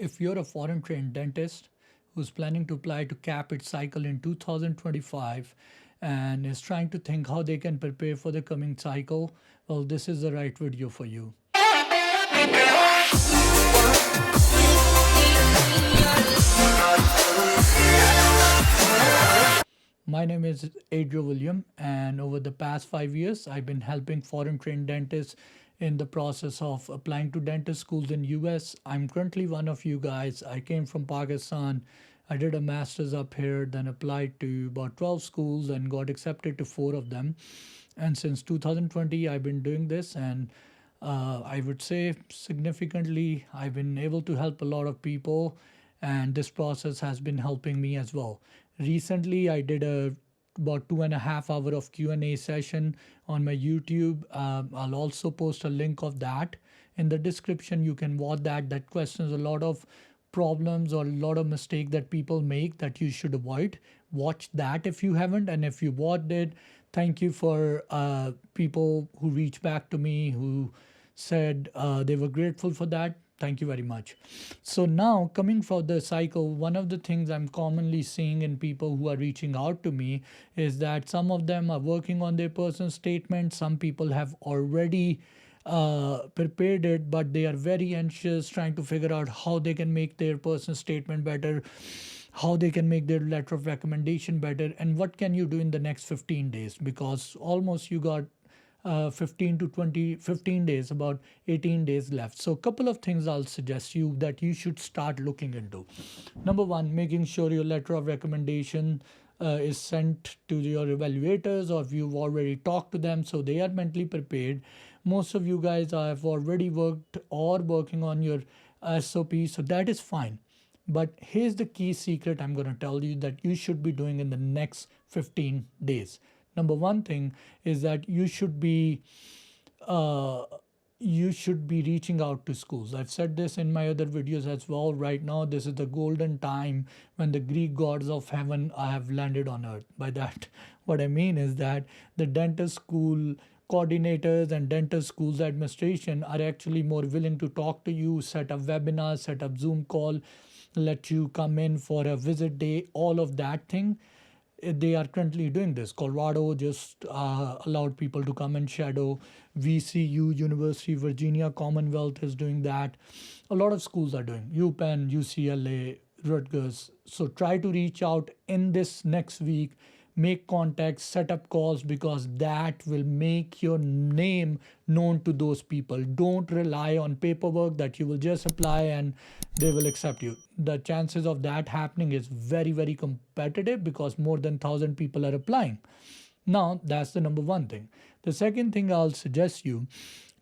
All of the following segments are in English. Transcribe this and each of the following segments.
If you're a foreign trained dentist who's planning to apply to Caapid cycle in 2025 and is trying to think how they can prepare for the coming cycle, well, this is the right video for you. My name is Adriel William, and over the past 5 years, I've been helping foreign trained dentists in the process of applying to dentist schools in US. I'm currently one of you guys. I came from Pakistan. I did a master's up here, then applied to about 12 schools and got accepted to 4 of them. And since 2020, I've been doing this, and I would say significantly, I've been able to help a lot of people, and this process has been helping me as well. Recently, I did a about 2.5 hour of Q&A session on my YouTube. I'll also post a link of that in the description. You can watch that. That questions a lot of problems or a lot of mistake that people make that you should avoid. Watch that if you haven't, and if you watched it, thank you for people who reached back to me who said they were grateful for that. Thank you very much. So now coming for the cycle, one of the things I'm commonly seeing in people who are reaching out to me is that some of them are working on their personal statement. Some people have already prepared it, but they are very anxious trying to figure out how they can make their personal statement better, how they can make their letter of recommendation better, and what can you do in the next 15 days, because almost you got 15 to 20, 15 days, about 18 days left. So a couple of things I'll suggest you that you should start looking into. Number one, making sure your letter of recommendation is sent to your evaluators, or if you've already talked to them so they are mentally prepared. Most of you guys have already worked or working on your SOP, so that is fine. But here's the key secret I'm going to tell you that you should be doing in the next 15 days. Number one thing is that uh, you should be reaching out to schools. I've said this in my other videos as well. Right now, this is the golden time when the Greek gods of heaven have landed on earth. By that, what I mean is that the dentist school coordinators and dentist schools administration are actually more willing to talk to you, set up webinars, set up Zoom call, let you come in for a visit day, all of that thing. They are currently doing this. Colorado just allowed people to come and shadow. VCU, University Virginia Commonwealth is doing that. A lot of schools are doing. UPenn, UCLA, Rutgers. So try to reach out in this next week, make contacts, set up calls, because that will make your name known to those people. Don't rely on paperwork that you will just apply and they will accept you. The chances of that happening is very, very competitive because more than 1,000 people are applying. Now, that's the number one thing. The second thing I'll suggest you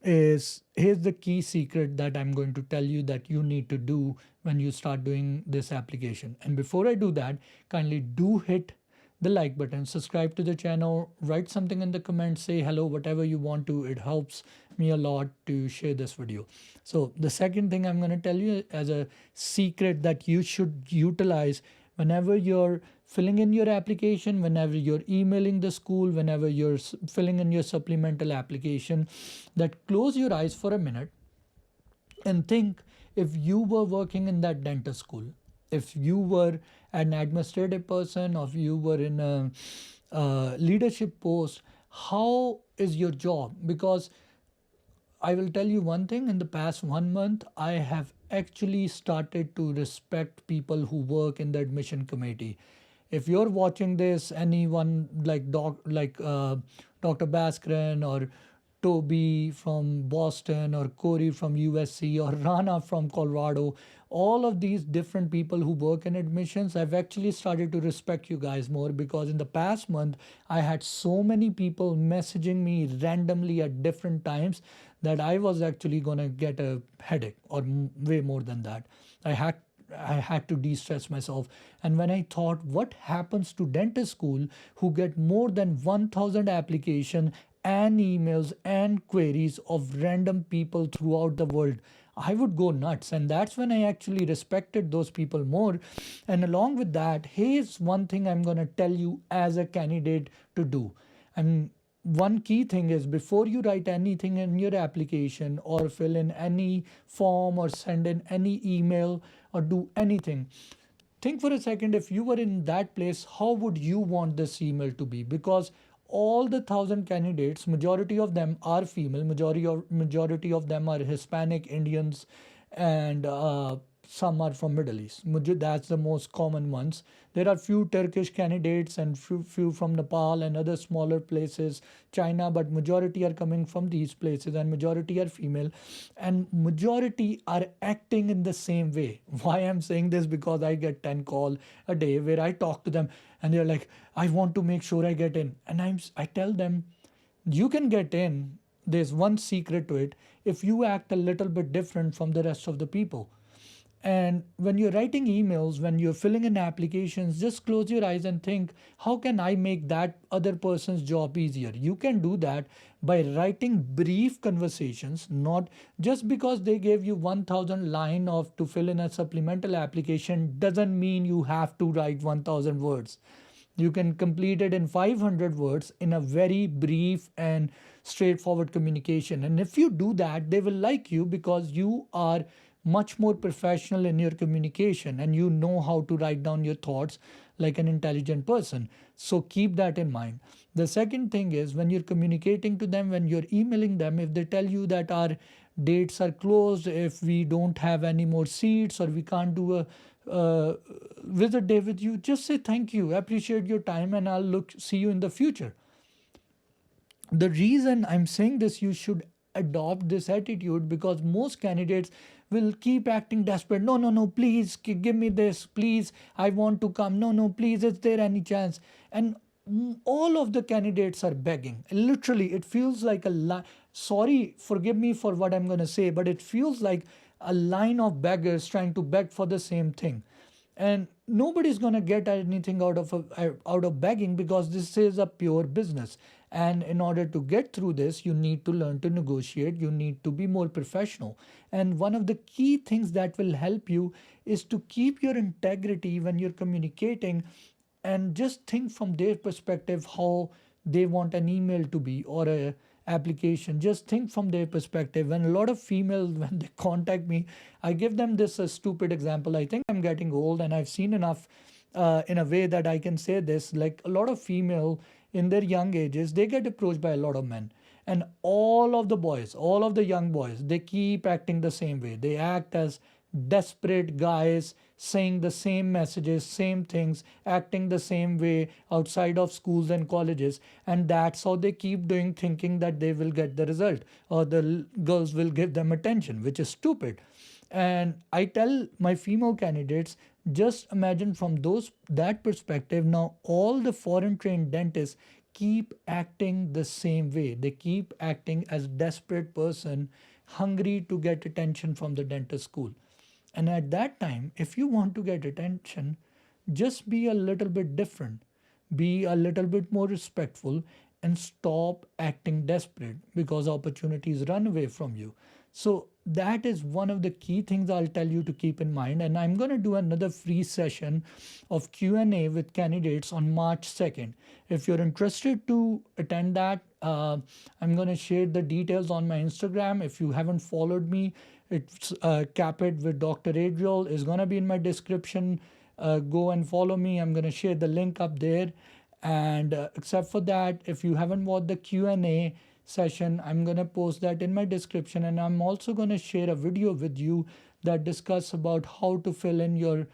is, here's the key secret that I'm going to tell you that you need to do when you start doing this application. And before I do that, kindly do hit the like button, subscribe to the channel, write something in the comments, say hello, whatever you want to. It helps me a lot to share this video. So the second thing I'm going to tell you as a secret that you should utilize whenever you're filling in your application, whenever you're emailing the school, whenever you're filling in your supplemental application, that close your eyes for a minute and think, if you were working in that dentist school, if you were an administrative person, or if you were in a leadership post, how is your job? Because I will tell you one thing, in the past 1 month, I have actually started to respect people who work in the admission committee. If you're watching this, anyone like Dr. Baskren or Toby from Boston or Corey from USC or Rana from Colorado, all of these different people who work in admissions, I've actually started to respect you guys more, because in the past month, I had so many people messaging me randomly at different times that I was actually going to get a headache, or way more than that. I had to de-stress myself. And when I thought, what happens to dentist school who get more than 1,000 application and emails and queries of random people throughout the world, I would go nuts. And that's when I actually respected those people more. And along with that, here's one thing I'm going to tell you as a candidate to do. And one key thing is before you write anything in your application or fill in any form or send in any email or do anything, think for a second, if you were in that place, how would you want this email to be? Because all the 1,000 candidates, majority of them are female, majority of them are Hispanic, Indians, and some are from Middle East. That's the most common ones. There are few Turkish candidates and few from Nepal and other smaller places, China, but majority are coming from these places and majority are female, and majority are acting in the same way. Why I'm saying this? Because I get 10 call a day where I talk to them and they're like, I want to make sure I get in, and I tell them, you can get in. There's one secret to it. If you act a little bit different from the rest of the people, and when you're writing emails, when you're filling in applications, just close your eyes and think, how can I make that other person's job easier? You can do that by writing brief conversations, not just because they gave you 1,000 line of to fill in a supplemental application doesn't mean you have to write 1,000 words. You can complete it in 500 words in a very brief and straightforward communication. And if you do that, they will like you because you are much more professional in your communication and you know how to write down your thoughts like an intelligent person. So keep that in mind. The second thing is when you're communicating to them, when you're emailing them, if they tell you that our dates are closed, if we don't have any more seats, or we can't do a visit day with you, just say thank you, appreciate your time, and I'll look see you in the future. The reason I'm saying this, you should adopt this attitude because most candidates will keep acting desperate. No, no, no, please give me this. Please, I want to come. No, no, please, is there any chance? And all of the candidates are begging. Literally, it feels like sorry, forgive me for what I'm going to say, but it feels like a line of beggars trying to beg for the same thing, and nobody's going to get anything out of begging because this is a pure business. And in order to get through this, you need to learn to negotiate, you need to be more professional. And one of the key things that will help you is to keep your integrity when you're communicating, and just think from their perspective how they want an email to be or a application. Just think from their perspective. When a lot of females, when they contact me, I give them this a stupid example. I think I'm getting old and I've seen enough in a way that I can say this. Like a lot of female in their young ages, they get approached by a lot of men, and all of the boys, all of the young boys, they keep acting the same way. They act as desperate guys, saying the same messages, same things, acting the same way outside of schools and colleges. And that's how they keep doing, thinking that they will get the result or the girls will give them attention, which is stupid. And I tell my female candidates, just imagine from that perspective. Now all the foreign trained dentists keep acting the same way. They keep acting as desperate person, hungry to get attention from the dentist school. And at that time, if you want to get attention, just be a little bit different, be a little bit more respectful, and stop acting desperate because opportunities run away from you. So that is one of the key things I'll tell you to keep in mind. And I'm going to do another free session of Q&A with candidates on March 2nd. If you're interested to attend that, I'm going to share the details on my Instagram. If you haven't followed me, it's Caapid with Dr.Adriel is going to be in my description. Go and follow me. I'm going to share the link up there. And except for that, if you haven't watched the Q&A session, I'm going to post that in my description. And I'm also going to share a video with you that discuss about how to fill in your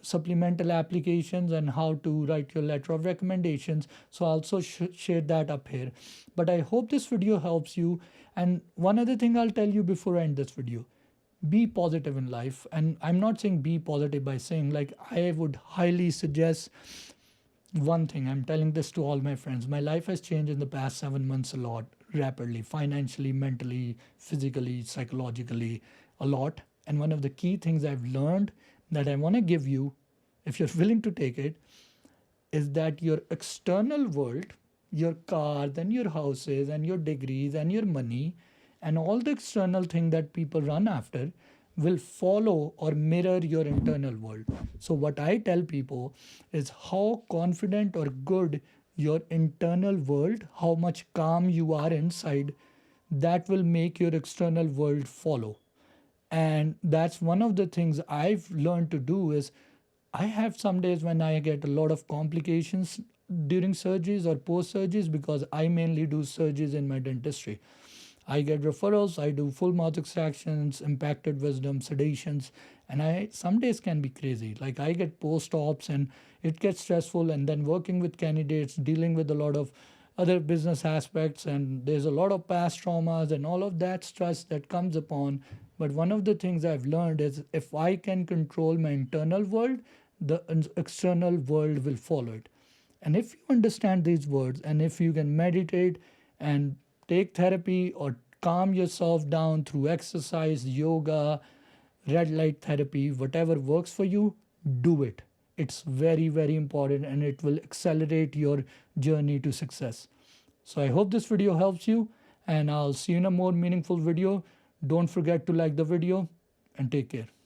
supplemental applications and how to write your letter of recommendations. So I'll also share that up here. But I hope this video helps you. And one other thing I'll tell you before I end this video, be positive in life. And I'm not saying be positive by saying, like, I would highly suggest one thing. I'm telling this to all my friends. My life has changed in the past 7 months a lot, rapidly, financially, mentally, physically, psychologically, a lot. And one of the key things I've learned that I want to give you, if you're willing to take it, is that your external world, your cars and your houses and your degrees and your money and all the external thing that people run after will follow or mirror your internal world. So what I tell people is how confident or good your internal world, how much calm you are inside, that will make your external world follow. And that's one of the things I've learned to do is I have some days when I get a lot of complications during surgeries or post surgeries, because I mainly do surgeries in my dentistry. I get referrals, I do full mouth extractions, impacted wisdom, sedations, and I some days can be crazy. Like I get post ops and it gets stressful, and then working with candidates, dealing with a lot of other business aspects, and there's a lot of past traumas and all of that stress that comes upon. But one of the things I've learned is if I can control my internal world, the external world will follow it. And if you understand these words, and if you can meditate and take therapy or calm yourself down through exercise, yoga, red light therapy, whatever works for you, do it. It's very, very important, and it will accelerate your journey to success. So I hope this video helps you, and I'll see you in a more meaningful video. Don't forget to like the video, and take care.